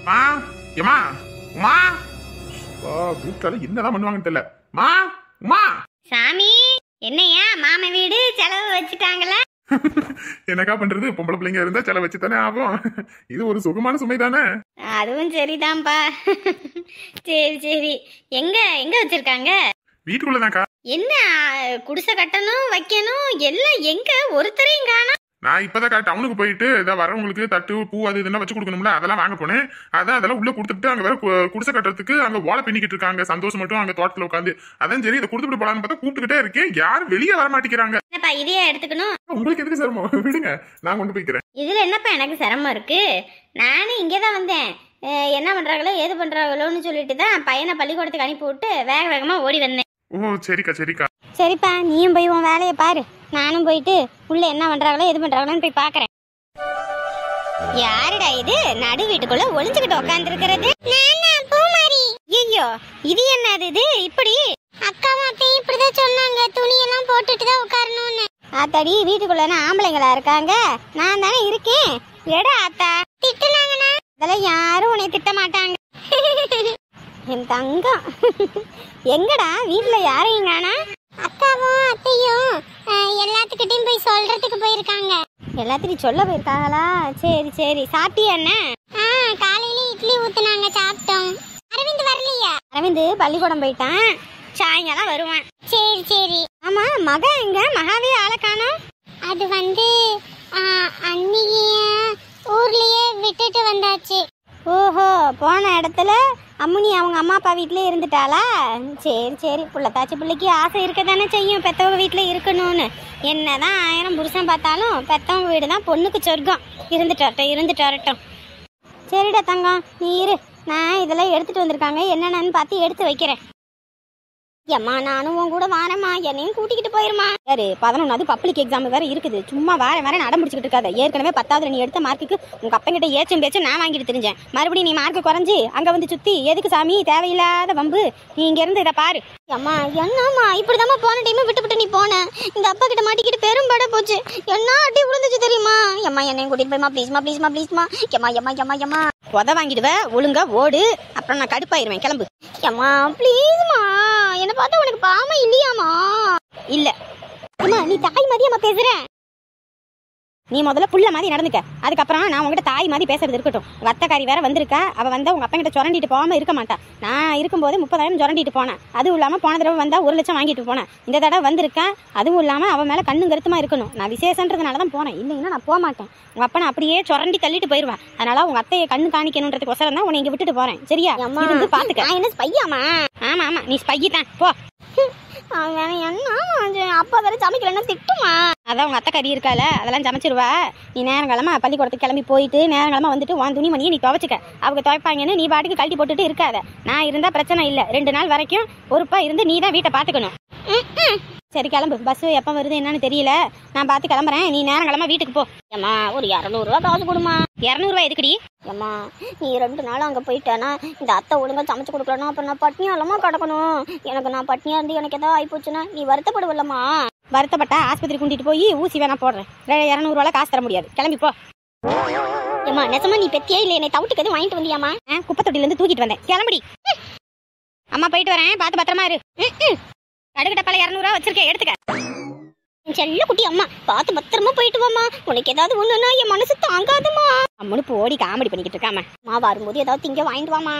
மா ஏமா உமா வீட்டுல என்னதான் பண்ணுவாங்கன்னு தெரியல. மா உமா சாமி என்னையா மாம வீடு செலவு வச்சுட்டாங்களா? என்னக்கா பண்றது, பொம்பளை பிள்ளைங்க இருந்தா செலவு வச்சு தானே ஆகும். இது ஒரு சுகமான சுமை தானே. அதுவும் சரிதான்ப்பா. சரி சரி, எங்க எங்க வச்சிருக்காங்க? வீட்டுக்குள்ளதான்க்கா. என்ன குடிசை கட்டணும் வைக்கணும் எல்லாம் எங்க ஒருத்தரையும் காணோம். நான் இப்பதான் டவுனுக்கு போயிட்டு இதை வரவங்களுக்கு தட்டு பூ அது இதெல்லாம் வச்சு கொடுக்கணும்ல, அதெல்லாம் வாங்க போனேன். அதெல்லாம் உள்ள கொடுத்துட்டு அங்க வேற குடிசை கட்டுறதுக்கு அங்க ஓலை பின்னிக்கிட்டு இருக்காங்க. சந்தோஷம் மட்டும் அங்க தோட்டத்துல உட்காந்து. அதான் சரி இதை கொடுத்துட்டு போலான்னு பார்த்தா கூப்பிட்டுக்கிட்டே இருக்கேன், யாரும் வெளியே வர மாட்டேங்கிறாங்க. என்னப்பா இதையே எடுத்துக்கணும்? உங்களுக்கு எதுக்கு சிரமம், விடுங்க நான் கொண்டு போய்க்கிறேன். இதுல என்னப்பா எனக்கு சிரமம் இருக்கு? நானும் இங்கேதான் வந்தேன். என்ன பண்றாங்களோ ஏது பண்றாங்களோன்னு சொல்லிட்டு தான் பையனை பள்ளிக்கூடத்துக்கு அனுப்பி விட்டு வேக வேகமா ஓடி வந்தேன். ஓ சரிக்கா சரிக்கா. சரிப்பா, நீயும் போய் உன் வேலையை பாரு, நானும் போயிட்டு உள்ள என்ன பண்றாங்களோ எது பண்றாங்களோன்னு போய் பாக்குறேன். யாருடா இது நடு வீட்டுக்குள்ள ஒளிஞ்சுக்கிட்டு உட்கார்ந்து இருக்கிறது? ஐயோ இது என்னது இது இப்படி? அக்காவும் அத்தையும் இப்படிதான் சொன்னாங்க, துணியெல்லாம் போட்டுட்டு தான் உட்காரணும்னு. ஆத்தாடி வீட்டுக்குள்ள ஆம்பளைங்களா இருக்காங்க, நான் தானே இருக்கேன். எடா ஆத்தா திட்டுனாங்கண்ணா, அதெல்லாம் யாரும் உன்னை திட்ட மாட்டாங்க. என் தங்கம் எங்கடா வீட்டுல யாரையும் காணா? அக்காவும் அத்தையும் எல்லாத்துக்கிட்டையும் போய் சொல்றதுக்கு போயிருக்காங்க. எல்லாத்துக்கும் சொல்ல போயிருக்காங்களா? சரி சரி, சாப்பிட்டியா என்ன? காலையில இட்லி ஊத்துனாங்க, சாப்பிட்டோம். அரவிந்த் வரலையா? அரவிந்த் பள்ளிக்கூடம் போயிட்டான், சாயங்காலம் வருவான். சரி சரி. ஆமா மகன் எங்க? மகாவே ஆளை காணோம். அது அன்னைய ஊர்லயே விட்டுட்டு வந்தாச்சு. ஓஹோ, போன இடத்துல அம்முனி அவங்க அம்மா அப்பா வீட்டிலே இருந்துட்டாளா? சரி சரி, புள்ளத்தாச்சி பிள்ளைக்கு ஆசை இருக்க தானே செய்யும் பெத்தவங்க வீட்டில் இருக்கணும்னு. என்னதான் 1000 புருஷன் பார்த்தாலும் பெத்தவங்க வீடு தான் பொண்ணுக்கு சொர்க்கம். இருந்துட்டு வரட்டும். சரிடா தங்கம், நீ இரு, நான் இதெல்லாம் எடுத்துட்டு வந்திருக்காங்க என்னென்னு பார்த்து எடுத்து வைக்கிறேன். ஏம்மா நானும் உன் கூட வாரேம்மா, என்னையும் கூட்டிக்கிட்டு போயிருமா. யாரு 11வது பப்ளிக் எக்ஸாம் வேற இருக்குது, சும்மா வாரம் அடம் பிடிச்சிக்கிட்டு இருக்காத. ஏற்கனவே 10வது நீ எடுத்த மார்க்குக்கு உங்க அப்பங்கிட்ட ஏச்சும் பேச்சும் நான் வாங்கிட்டு தெரிஞ்சேன். மறுபடியும் நீ மார்க்கு குறைஞ்சி அங்க வந்து சுத்தி எதுக்கு சாமி, தேவையில்லாத வம்பு. நீ இங்க இருந்து இதை பாரு. அம்மா என்னம்மா இப்படிதாம்மா போன டைம் விட்டு நீ போன, இந்த அப்பா கிட்ட மாட்டிக்கிட்டு பெரும்பட போச்சு. என்ன அடி விழுந்துச்சு தெரியுமா? எம்மா என்னையும் கூட்டிட்டு போய்மா ப்ளீஸ்மா. எம்மா உத வாங்கிடுவ, ஒழுங்கா ஓடு, அப்புறம் நான் கடுப்பாயிருவேன். கிளம்பு. எம்மா ப்ளீஸ்மா, என்ன பார்த்தா உனக்கு பாமா இல்லையாமா? இல்ல அம்மா, நீ தாய் மாதிரி அம்மா பேசுற. நீ முதல்ல புள்ள மாதிரி நடந்துக்க, அதுக்கப்புறம் நான் உங்ககிட்ட தாய் மாதிரி பேசுறது இருக்கட்டும். உங்க அத்தைக்காரி வேற வந்திருக்கா, அவ வந்தா உங்க அப்பா கிட்ட சுரண்டிட்டு போகாம இருக்க மாட்டா. நான் இருக்கும்போது 30,000 சுரண்டிட்டு போனேன். அதுவும் இல்லாம போன தடவை வந்தா 1 லட்சம் வாங்கிட்டு போனேன். இந்த தடவை வந்திருக்கா, அதுவும் இல்லாம அவன் மேல கண்ணும் கருத்துமா இருக்கணும். நான் விசேஷன்றதுனாலதான் போனேன், இல்லைன்னா நான் போக மாட்டேன். உங்க அப்பா நான் அப்படியே சுரண்டி தள்ளிட்டு போயிருவேன். அதனால உங்க அத்தையை கண்ணு காணிக்கணுன்றதுக்கு ஒசரம் தான் உன்னை இங்க விட்டுட்டு போறேன். சரியா? இருந்து பாத்துக்க. என்ன ஸ்பையாமா? ஆமா நீ ஸ்பையி தான், போ. என்ன அப்பா வேற சமைக்கலன்னா திட்டுமா? அதான் உங்க அத்தை கறி இருக்கால, அதெல்லாம் சமைச்சிருவா. நீ நேரங்காலமா பள்ளிக்கூடத்துக்கு கிளம்பி போயிட்டு நேரங்காலமா வந்துட்டு உன் துணிமணியை நீ துவைச்சுக்க. அவங்க துவைப்பாங்கன்னு நீ பாட்டுக்கு கழட்டி போட்டுட்டு இருக்காத. நான் இருந்தா பிரச்சனை இல்லை, 2 நாள் வரைக்கும் பொறுப்பா இருந்து நீ தான் வீட்டை பாத்துக்கணும். சரி கிளம்பு, பஸ் எப்ப வருது என்னன்னு தெரியல, நான் பார்த்து கிளம்புறேன். நீ நேரங்காலமா வீட்டுக்கு போ. ஏம்மா ஒரு 200 ரூபா காசு கொடுமா. 200 ரூபா எதுக்குடி? ஏம்மா நீ 2 நாள் அங்கே போயிட்டேன்னா இந்த அத்தை ஒழுங்கா சமைச்சு கொடுக்கலன்னா அப்புறம் நான் பட்னியாலமா கிடக்கணும். எனக்கு நான் பட்னியா இருந்து எனக்கு ஏதாவது ஆயிப்போச்சுன்னா நீ வருத்தப்படுவல்லம்மா. வருத்தப்பட்டா ஆஸ்பத்திரி கூட்டிட்டு போய் ஊசி வேணா போடுறேன். 200 ரூபாய் காசு தர முடியாது, கிளம்பி போ. ஏம்மா நெசமா நீ பெத்தியா இல்லை என்னை தவிட்டுக்கு எதுவும் வாங்கிட்டு வந்தியாமா? குப்பை தொட்டில இருந்து தூக்கிட்டு வந்தேன், கிளம்படி. அம்மா போயிட்டு வரேன், பார்த்து பத்திரமா இரு. கடுகிட்ட பல 200 ரூபா வச்சிருக்கேன், எடுத்துக்க. செல்ல குட்டி அம்மா, பார்த்து பத்திரமா போயிட்டு வாமா. உனக்கு ஏதாவது ஒண்ணுன்னா என் மனசு தாங்காதுமா. அம்மனு போடி காமெடி பண்ணிக்கிட்டு இருக்காம. அம்மா வரும்போது ஏதாவது திங்க வாங்கிட்டு வாமா.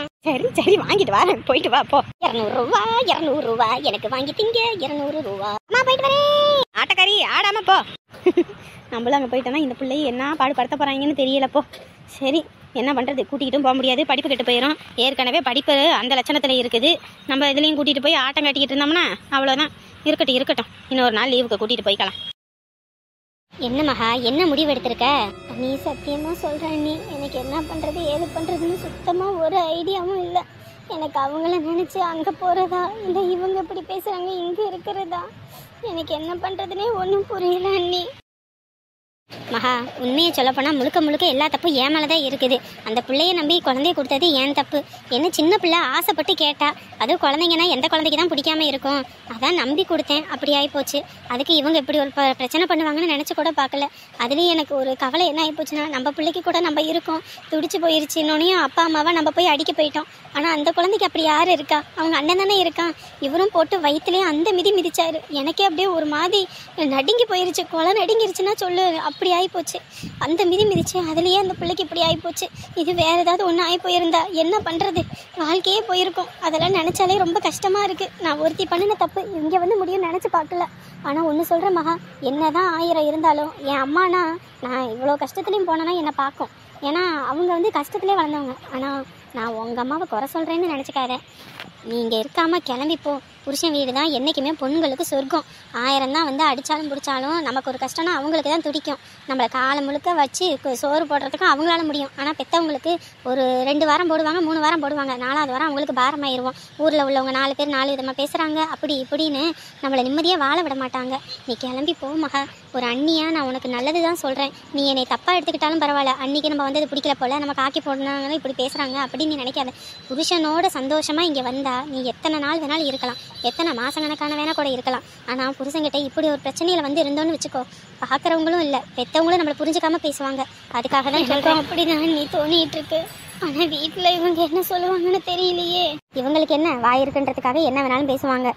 சரி வாங்கிட்டு வரேன், போயிட்டு வா போ. 200 ரூபா எனக்கு வாங்கி திங்க. 200 ரூபா. அம்மா போயிட்டு வரேன். ஆட்டக்காரி ஆடாம போ. நம்மளும் அங்கே போயிட்டோன்னா இந்த பிள்ளையை என்ன பாடுபடுத்த போறாங்கன்னு தெரியலப்போ. சரி என்ன பண்ணுறது, கூட்டிகிட்டும் போக முடியாது, படிப்பு கெட்டு போயிடும். ஏற்கனவே படிப்பு அந்த லட்சணத்தில் இருக்குது. நம்ம இதுலேயும் கூட்டிகிட்டு போய் ஆட்டம் கட்டிக்கிட்டு இருந்தோம்னா அவ்வளோதான். இருக்கட்டும், இன்னொரு நாள் லீவுக்கு கூட்டிகிட்டு போய்க்கலாம். என்ன மகா, என்ன முடிவு எடுத்திருக்க? நீ சத்தியமாக சொல்கிற நீ, எனக்கு என்ன பண்ணுறது ஏது பண்ணுறதுன்னு சுத்தமாக ஒரு ஐடியாவும் இல்லை. எனக்கு அவங்கள நினச்சி அங்கே போகிறதா இல்லை இவங்க இப்படி பேசுகிறாங்க இங்கே இருக்கிறதா, எனக்கு என்ன பண்ணுறதுனே ஒன்றும் புரியல அண்ணி. மகா, உண்மையை சொல்லப்போனால் முழுக்க முழுக்க எல்லா தப்பும் என் மேலே தான் இருக்குது. அந்த பிள்ளைய நம்பி குழந்தைய கொடுத்தது ஏன் தப்பு. என்ன சின்ன பிள்ளை ஆசைப்பட்டு கேட்டா, அதுவும் குழந்தைங்கன்னா எந்த குழந்தைக்கு தான் பிடிக்காம இருக்கும். அதான் நம்பி கொடுத்தேன், அப்படி ஆகிப்போச்சு. அதுக்கு இவங்க இப்படி ஒரு பிரச்சனை பண்ணுவாங்கன்னு நினச்சி கூட பார்க்கல. அதுலேயும் எனக்கு ஒரு கவலை என்ன ஆகிப்போச்சுன்னா, நம்ம பிள்ளைக்கு கூட நம்ம இருக்கோம், துடிச்சு போயிருச்சுன்னொன்னையும் அப்பா அம்மாவை நம்ம போய் அடிக்க போயிட்டோம். ஆனால் அந்த குழந்தைக்கு அப்படி யார் இருக்கா? அவங்க அண்ணன் தானே இருக்கான். இவரும் போட்டு வயிற்றுலேயே அந்த மிதி மிதிச்சாரு. எனக்கே அப்படியே ஒரு மாதிரி நடுங்கி போயிருச்சு. கொலை நடுங்கிருச்சுன்னா சொல்லு, அப்படி ஆகிப்போச்சு. அந்த மிதி மிதிச்சு அதுலேயே அந்த பிள்ளைக்கு இப்படி ஆகிப்போச்சு. இது வேறு ஏதாவது ஒன்று ஆகி போயிருந்தா என்ன பண்ணுறது? வாழ்க்கையே போயிருக்கும். அதெல்லாம் நினச்சாலே ரொம்ப கஷ்டமாக இருக்குது. நான் ஒருத்தி பண்ணின தப்பு இங்கே வந்து முடியும் நினச்சி பார்க்கல. ஆனால் ஒன்று சொல்கிற மகா, என்ன தான் 1000 இருந்தாலும் என் அம்மானா நான் இவ்வளோ கஷ்டத்துலேயும் போனேன்னா என்னை பார்க்கும். ஏன்னா அவங்க வந்து கஷ்டத்துலேயே வளர்ந்தவங்க. ஆனால் நான் உங்கள் அம்மாவை குறை சொல்கிறேன்னு நினச்சிக்காத. நீங்கள் இருக்காமல் கிளம்பிப்போ. புருஷன் வீடு தான் என்றைக்குமே பொண்ணுங்களுக்கு சொர்க்கம். 1000 தான் வந்து அடித்தாலும் பிடிச்சாலும் நமக்கு ஒரு கஷ்டம்னா அவங்களுக்கு தான் துடிக்கும். நம்மளை காலம் முழுக்க வச்சு சோறு போடுறதுக்கும் அவங்களால முடியும். ஆனால் பெற்றவங்களுக்கு ஒரு 2 வாரம் போடுவாங்க, 3 வாரம் போடுவாங்க. 4வது வாரம் அவங்களுக்கு பாரமாயிருவோம். ஊரில் உள்ளவங்க 4 பேர் 4 விதமாக பேசுகிறாங்க, அப்படி இப்படின்னு நம்மளை நிம்மதியாக வாழ விட மாட்டாங்க. நீ கிளம்பி போ மகா. ஒரு அண்ணியாக நான் உனக்கு நல்லது தான் சொல்கிறேன். நீ என்னை தப்பாக எடுத்துக்கிட்டாலும் பரவாயில்ல. அன்றைக்கி நம்ம வந்து அது பிடிக்கல போல், நம்ம காக்கி போடுனாங்கன்னு இப்படி பேசுகிறாங்க அப்படின்னு நீ நினைக்காத. புருஷனோட சந்தோஷமாக இங்கே வந்தால் நீ எத்தனை நாள் வேணாலும் இருக்கலாம், எத்தனை மாதக்கணக்கான வேணால் கூட இருக்கலாம். ஆனால் புருஷங்கிட்ட இப்படி ஒரு பிரச்சனையில் வந்து இருந்தோன்னு வச்சுக்கோ, பார்க்குறவங்களும் இல்லை பெற்றவங்களும் நம்மளை புரிஞ்சுக்காம பேசுவாங்க. அதுக்காக தான் சொல்கிறேன். அப்படி தான் நீ தோணிகிட்டு இருக்கு. ஆனால் வீட்டில் இவங்க என்ன சொல்லுவாங்கன்னு தெரியலையே. இவங்களுக்கு என்ன வாய் இருக்குன்றதுக்காக என்ன வேணாலும் பேசுவாங்க.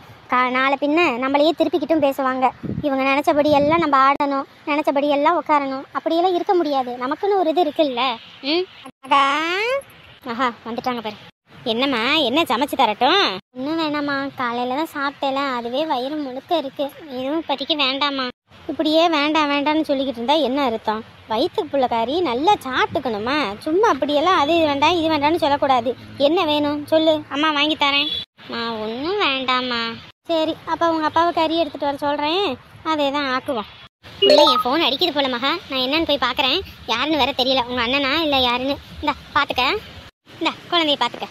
நாளை பின்ன நம்மளையே திருப்பிக்கிட்டும் பேசுவாங்க. இவங்க நினச்சபடி எல்லாம் நம்ம ஆடணும், நினச்சபடி எல்லாம் உட்காரணும், அப்படியெல்லாம் இருக்க முடியாது. நமக்குன்னு ஒரு இது இருக்குல்ல. ஆஹா வந்துட்டாங்க பாரு. என்னம்மா, என்ன சமைச்சு தரட்டும்? இன்னும் வேணாம்மா, காலையில் தான் சாப்பிட்டேல, அதுவே வயிறு முழுக்க இருக்குது. எதுவும் இப்போதைக்கு வேண்டாம்மா. இப்படியே வேண்டாம் வேண்டாம்னு சொல்லிக்கிட்டு இருந்தா என்ன அர்த்தம்? வயிற்றுக்கு பிள்ளைக்காரி நல்லா சாப்பிட்டுக்கணுமா? சும்மா அப்படியெல்லாம் அது வேண்டாம் இது வேண்டாம்னு சொல்லக்கூடாது. என்ன வேணும் சொல்லு, அம்மா வாங்கி தரேன். ஒன்றும் வேண்டாம்மா. சரி, அப்போ உங்கள் அப்பாவை கறி எடுத்துகிட்டு வர சொல்கிறேன், அதே தான் ஆக்குவோம். இல்லை, என் ஃபோன் அடிக்குது போல மகா. நான் என்னன்னு போய் பார்க்குறேன். யாருன்னு வேற தெரியல. உங்கள் அண்ணனா இல்லை யாருன்னு? இந்தா பார்த்துக்க, இந்தா குழந்தைய பார்த்துக்க.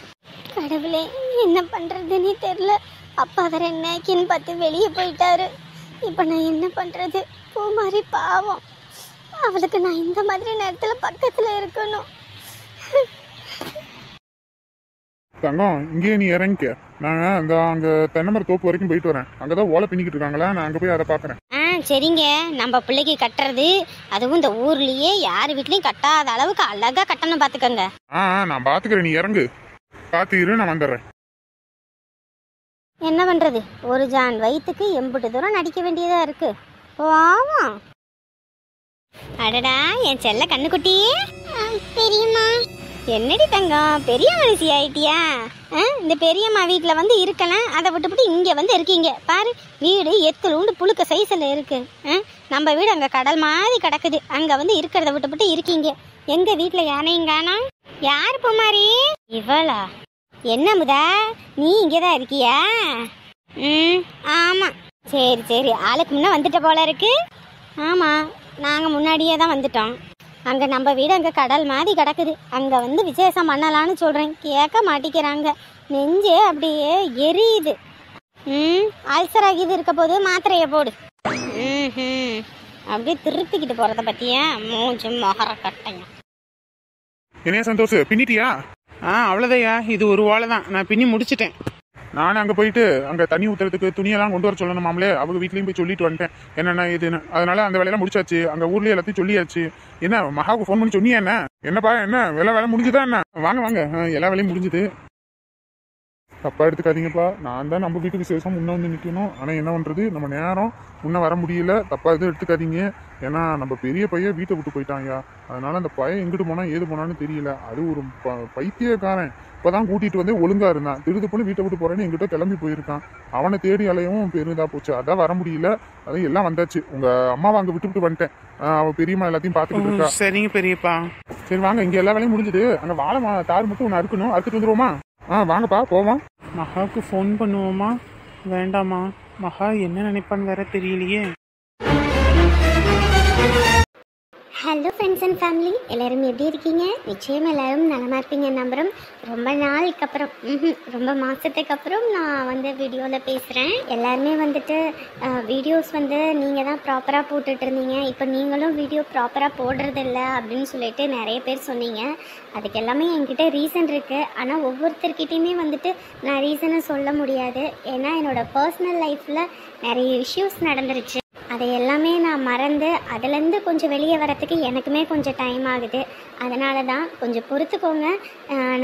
கடவுளே, என்ன பண்ணுறதுன்னே தெரில. அப்பா வேற என்னக்கின்னு பார்த்து வெளியே போயிட்டாரு. இப்போ நான் என்ன பண்ணுறது? பூமாரி பாவம், அவளுக்கு நான் இந்த மாதிரி நேரத்தில் பக்கத்தில் இருக்கணும். தங்கம், இங்கேயே நீ இறங்கிக்க. நான் அந்த அங்கே தென்னமர தோப்பு வரைக்கும் போயிட்டு வரேன். அங்கே தான் ஓலை பின்னிக்கிட்டு இருக்காங்களா, நான் அங்கே போய் அதை பார்க்குறேன். சரிங்க. நம்ம பிள்ளைக்கு கட்டுறது, அதுவும் இந்த ஊர்லேயே யார் வீட்லையும் கட்டாத அளவுக்கு அழகாக கட்டணும் பார்த்துக்கோங்க. நான் பார்த்துக்கிறேன், நீ இறங்கு, பார்த்து நான் வந்துடுறேன். என்ன பண்ணுறது, ஒரு ஜான் வயிற்றுக்கு எம்புட்டு தூரம் நடிக்க வேண்டியதாக இருக்குது. வாமா. அடடா, என் செல்ல கண்ணுக்குட்டி. பெரியம்மா. என்னடி தங்கம், பெரிய மனுஷி ஆயிட்டியா? இந்த பெரியம்மா வீட்டில் வந்து இருக்கலாம், அதை விட்டுவிட்டு இங்கே வந்து இருக்கீங்க பாரு. வீடு எத்துலூண்டு புழுக்க சைஸில் இருக்கு. நம்ம வீடு அங்கே கடல் மாதிரி கிடக்குது, அங்கே வந்து இருக்கிறத விட்டுவிட்டு இருக்கீங்க. எங்கள் வீட்டில் யானையும் காணோம். யார் பூமாரி? இவளா? என்ன முதா, நீ இங்கே தான் இருக்கியா? ஆமாம். சரி சரி, ஆளுக்கு முன்னே வந்துட்ட போல இருக்கு. ஆமாம், நாங்கள் முன்னாடியே தான் வந்துட்டோம். அங்கே நம்ம வீடு அங்கே கடல் மாதிரி கிடக்குது, அங்கே வந்து விசேஷம் பண்ணலான்னு சொல்கிறேன், கேட்க மாட்டிக்கிறாங்க. நெஞ்சே அப்படியே எரியுது. அல்சர் ஆகிது இருக்க போது மாத்திரையை போடு. அப்படியே திருப்பிக்கிட்டு போகிறத பற்றியா மூஞ்சும் மொகர கட்டையும். என்ன சந்தோஷ், பின்னிட்டியா? அவ்வளோதையா, இது ஒரு ஓலை தான், நான் பின்னி முடிச்சிட்டேன். நானும் அங்கே போயிட்டு அங்கே தண்ணி ஊற்றுறதுக்கு துணியெல்லாம் கொண்டு வர சொல்லணுமாம்லே, அவங்க வீட்லேயும் போய் சொல்லிட்டு வந்துட்டேன் என்னென்ன இதுன்னு. அதனால அந்த வேலையெல்லாம் முடிச்சாச்சு. அங்கே ஊர்லேயே எல்லாத்தையும் சொல்லியாச்சு. என்ன மகாவுக்கு ஃபோன் பண்ணி சொன்னியா? என்னப்பா, என்ன வேலை முடிஞ்சுதா? என்ன வாங்க வாங்க, எல்லா வேலையும் முடிஞ்சுது. தப்பா எடுத்துக்காதீங்கப்பா, நான் தான் நம்ம வீட்டு விசேஷம் முன்ன வந்து நிற்கணும். ஆனால் என்ன பண்ணுறது, நம்ம நேரம் முன்ன வர முடியல. தப்பா எதுவும் எடுத்துக்காதீங்க. ஏன்னா நம்ம பெரிய பையன் வீட்டை விட்டு போயிட்டாங்க. அதனால அந்த பையன் எங்கிட்டு போனா ஏது போனான்னு தெரியல. அது ஒரு பைத்தியக்காரன். இப்போதான் கூட்டிட்டு வந்து ஒழுங்கா இருந்தான். திருதுப்புன்னு வீட்டை விட்டு போறேன்னு எங்கிட்ட கிளம்பி போயிருக்கான். அவனை தேடி அலையவும் பெருதா போச்சு. அதான் வர முடியல. அது எல்லாம் வந்தாச்சு. உங்க அம்மாவை அங்கே விட்டு வந்துட்டேன். அவ பெரியம்மா எல்லாத்தையும் பார்த்துக்கிட்டு இருக்கா. சரிங்க பெரியப்பா. சரி வாங்க, இங்க எல்லா வேலையும் முடிஞ்சுது. அங்கே வாழை தார் மட்டும் ஒன்று அறுக்கணும், அறுத்துட்டு வந்துருவோமா? வாங்கப்பா போவோம். மகாவுக்கு ஃபோன் பண்ணுவோமா வேண்டாமா? மகா என்ன நினைப்பான்னு வேற தெரியலையே. ஹலோ ஃப்ரெண்ட்ஸ் அண்ட் ஃபேமிலி, எல்லோரும் எப்படி இருக்கீங்க? நிச்சயம் எல்லோரும் நலமாக இருப்பீங்க நம்புகிறோம். ரொம்ப நாளுக்கு அப்புறம் ரொம்ப மாதத்துக்கு அப்புறம் நான் வந்து வீடியோவில் பேசுகிறேன். எல்லாருமே வந்துட்டு வீடியோஸ் வந்து நீங்கள் தான் ப்ராப்பராக போட்டுட்டு இருந்தீங்க, இப்போ நீங்களும் வீடியோ ப்ராப்பராக போடுறதில்ல அப்படின்னு சொல்லிட்டு நிறைய பேர் சொன்னீங்க. அதுக்கு எல்லாமே என்கிட்ட ரீசன் இருக்குது. ஆனால் ஒவ்வொருத்தர்கிட்டையுமே வந்துட்டு நான் ரீசனை சொல்ல முடியாது. ஏன்னா என்னோடய பர்சனல் லைஃப்பில் நிறைய இஷ்யூஸ் நடந்துருச்சு. அதை எல்லாமே நான் மறந்து அதுலேருந்து கொஞ்சம் வெளியே வரத்துக்கு எனக்குமே கொஞ்சம் டைம் ஆகுது. அதனால தான் கொஞ்சம் பொறுத்துக்கோங்க.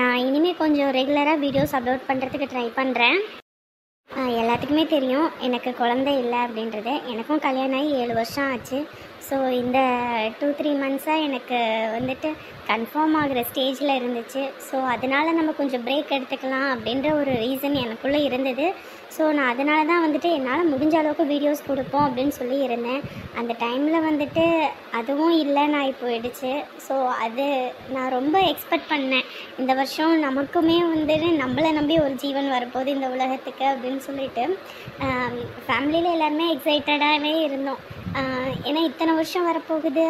நான் இனிமேல் கொஞ்சம் ரெகுலராக வீடியோஸ் அப்லோட் பண்ணுறதுக்கு ட்ரை பண்ணுறேன். எல்லாத்துக்குமே தெரியும் எனக்கு குழந்தை இல்லை அப்படின்றது. எனக்கும் கல்யாணம் ஆகி 7 வருஷம் ஆச்சு. ஸோ இந்த 2-3 மந்த்ஸாக எனக்கு வந்துட்டு கன்ஃபார்ம் ஆகிற ஸ்டேஜில் இருந்துச்சு. ஸோ அதனால் நம்ம கொஞ்சம் பிரேக் எடுத்துக்கலாம் அப்படின்ற ஒரு ரீசன் எனக்குள்ளே இருந்தது. ஸோ நான் அதனால தான் வந்துட்டு என்னால் முடிஞ்ச அளவுக்கு வீடியோஸ் கொடுப்போம் அப்படின்னு சொல்லி இருந்தேன். அந்த டைமில் வந்துட்டு அதுவும் இல்லைன்னு ஆகி போயிடுச்சு. ஸோ அது நான் ரொம்ப எக்ஸ்பெக்ட் பண்ணேன். இந்த வருஷம் நமக்குமே வந்துட்டு நம்மளை நம்பி ஒரு ஜீவன் வரப்போகுது இந்த உலகத்துக்கு அப்படின்னு சொல்லிட்டு ஃபேமிலியில் எல்லாருமே எக்ஸைட்டடாகவே இருந்தோம். ஏன்னா இத்தனை வருஷம் வரப்போகுது,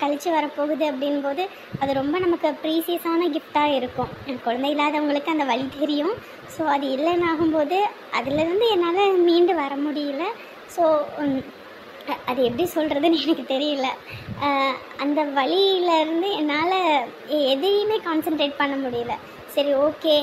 கழித்து வரப்போகுது அப்படின்போது அது ரொம்ப நமக்கு ப்ரீசியஸான கிஃப்டாக இருக்கும். குழந்தை இல்லாதவங்களுக்கு அந்த வழி தெரியும். ஸோ அது இல்லைன்னு ஆகும்போது அதிலிருந்து என்னால் மீண்டு வர முடியல. ஸோ அது எப்படி சொல்கிறதுன்னு எனக்கு தெரியல. அந்த வழியிலேருந்து என்னால் எதையுமே கான்சென்ட்ரேட் பண்ண முடியல. சரி, ஓகே,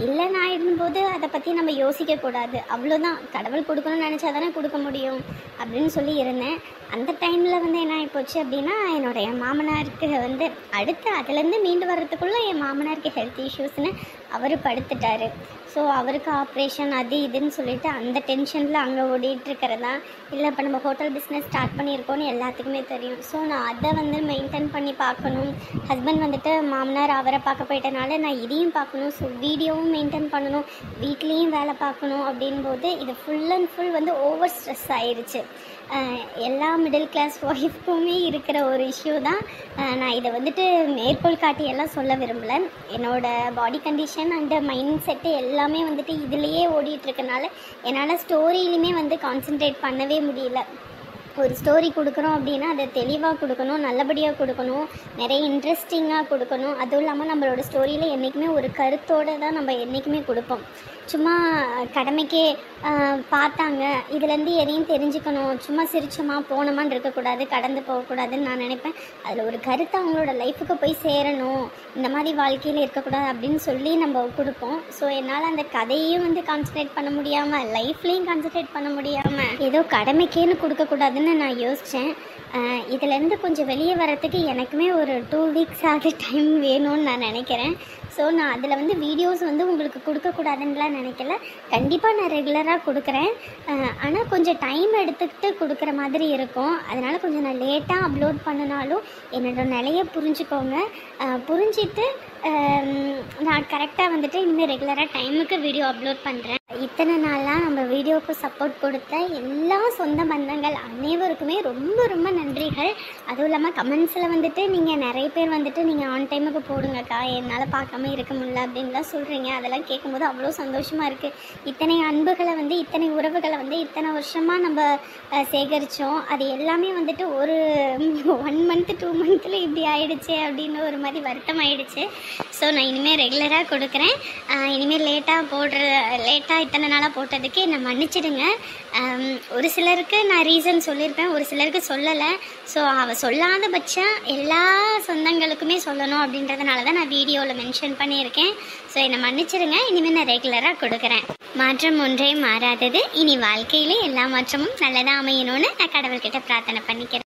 இல்லைன்னு ஆயிடும்போது அதை பற்றி நம்ம யோசிக்கக்கூடாது, அவ்வளோதான். கடவுள் கொடுக்கணும்னு நினச்சா தானே கொடுக்க முடியும் அப்படின்னு சொல்லி இருந்தேன். அந்த டைமில் வந்து என்ன ஆகிப்போச்சு அப்படின்னா, என்னோடய மாமனாருக்கு வந்து அடுத்து அதுலேருந்து மீண்டு வர்றதுக்குள்ளே என் மாமனாருக்கு ஹெல்த் இஷ்யூஸ்னு அவர் படுத்துட்டார். ஸோ அவருக்கு ஆப்ரேஷன் அது இதுன்னு சொல்லிட்டு அந்த டென்ஷனில் அங்கே ஓடிட்டுருக்கிறதா. இல்லை இப்போ நம்ம ஹோட்டல் பிஸ்னஸ் ஸ்டார்ட் பண்ணியிருக்கோன்னு எல்லாத்துக்குமே தெரியும். ஸோ நான் அதை வந்து மெயின்டைன் பண்ணி பார்க்கணும். ஹஸ்பண்ட் வந்துட்டு மாமனார் அவரை பார்க்க போயிட்டனால நான் இதையும் பார்க்கணும். ஸோ வீடியோவும் மெயின்டைன் பண்ணணும், வீட்லேயும் வேலை பார்க்கணும் அப்படின்போது இது ஃபுல் அண்ட் ஃபுல் வந்து ஓவர் ஸ்ட்ரெஸ் ஆயிடுச்சு. எல்லா மிடில் கிளாஸ் ஒய்ஃப்க்குமே இருக்கிற ஒரு இஷ்யூ தான். நான் இதை வந்துட்டு மேற்கோள் காட்டி எல்லாம் சொல்ல விரும்பலை. என்னோடய body condition and mind set எல்லாமே வந்துட்டு இதுலேயே ஓடிட்டுருக்கனால என்னால் ஸ்டோரியிலுமே வந்து கான்சென்ட்ரேட் பண்ணவே முடியல. ஒரு ஸ்டோரி கொடுக்குறோம் அப்படின்னா அதை தெளிவாக கொடுக்கணும், நல்லபடியாக கொடுக்கணும், நிறைய இன்ட்ரெஸ்டிங்காக கொடுக்கணும். அதுவும் இல்லாமல் நம்மளோட ஸ்டோரியில் என்றைக்குமே ஒரு கருத்தோடு தான் நம்ம என்றைக்குமே கொடுப்போம். சும்மா கடமைக்கே பார்த்தாங்க இதுலேருந்து எதையும் தெரிஞ்சுக்கணும், சும்மா சிரிச்சோமா போனோமான்னு இருக்கக்கூடாது, கடந்து போகக்கூடாதுன்னு நான் நினைப்பேன். அதில் ஒரு கருத்தை அவங்களோட லைஃபுக்கு போய் சேரணும், இந்த மாதிரி வாழ்க்கையில் இருக்கக்கூடாது அப்படின்னு சொல்லி நம்ம கொடுப்போம். ஸோ என்னால் அந்த கதையும் வந்து கான்சன்ட்ரேட் பண்ண முடியாமல், லைஃப்லேயும் கான்சன்ட்ரேட் பண்ண முடியாமல் ஏதோ கடமைக்கேன்னு கொடுக்கக்கூடாதுன்னு நான் யோசித்தேன். இதிலேருந்து கொஞ்சம் வெளியே வரத்துக்கு எனக்குமே ஒரு 2 வீக்ஸ் ஆகுது டைம் வேணும்னு நான் நினைக்கிறேன். ஸோ நான் அதில் வந்து வீடியோஸ் வந்து உங்களுக்கு கொடுக்கக்கூடாதுன்னுலாம் நினைக்கல. கண்டிப்பாக நான் ரெகுலராக கொடுக்குறேன். ஆனால் கொஞ்சம் டைம் எடுத்துக்கிட்டு கொடுக்குற மாதிரி இருக்கும். அதனால் கொஞ்சம் நான் லேட்டாக அப்லோட் பண்ணினாலும் என்னோடய நிலையை புரிஞ்சுக்கோங்க. புரிஞ்சிட்டு நான் கரெக்டாக வந்துட்டு இனிமேல் ரெகுலராக டைமுக்கு வீடியோ அப்லோட் பண்ணுறேன். இத்தனை நாளாக நம்ம வீடியோவுக்கு சப்போர்ட் கொடுத்த எல்லா சொந்த பந்தங்கள் அனைவருக்குமே ரொம்ப ரொம்ப நன்றிகள். அதுவும் இல்லாமல் கமெண்ட்ஸில் வந்துட்டு நீங்கள் நிறைய பேர் வந்துட்டு நீங்கள் ஆன் டைமுக்கு போடுங்கக்கா, என்னால் பார்க்காம இருக்க முடியல அப்படின்லாம் சொல்கிறீங்க. அதெல்லாம் கேட்கும்போது அவ்வளோ சந்தோஷமாக இருக்குது. இத்தனை அன்புகளை வந்து, இத்தனை உறவுகளை வந்து இத்தனை வருஷமாக நம்ம சேகரித்தோம். அது எல்லாமே வந்துட்டு ஒரு 1 மந்த் 2 மந்த்தில் இப்படி ஆயிடுச்சு அப்படின்னு ஒரு மாதிரி வருத்தம் ஆயிடுச்சு. ஸோ நான் இனிமேல் ரெகுலராக கொடுக்குறேன். இனிமேல் லேட்டாக இத்தனை நாளாக போட்டதுக்கு என்னை மன்னிச்சிடுங்க. ஒரு சிலருக்கு நான் ரீசன் சொல்லியிருப்பேன், ஒரு சிலருக்கு சொல்லலை. ஸோ அவள் சொல்லாத பட்சம் எல்லா சொந்தங்களுக்குமே சொல்லணும் அப்படின்றதுனால தான் நான் வீடியோவில் மென்ஷன் பண்ணியிருக்கேன். ஸோ என்னை மன்னிச்சிடுங்க. இனிமேல் நான் ரெகுலராக கொடுக்குறேன். மாற்றம் ஒன்றே மாறாதது. இனி வாழ்க்கையில் எல்லா மாற்றமும் நல்லதாக அமையணும்னு நான் கடவுள்கிட்ட பிரார்த்தனை பண்ணிக்கிறேன்.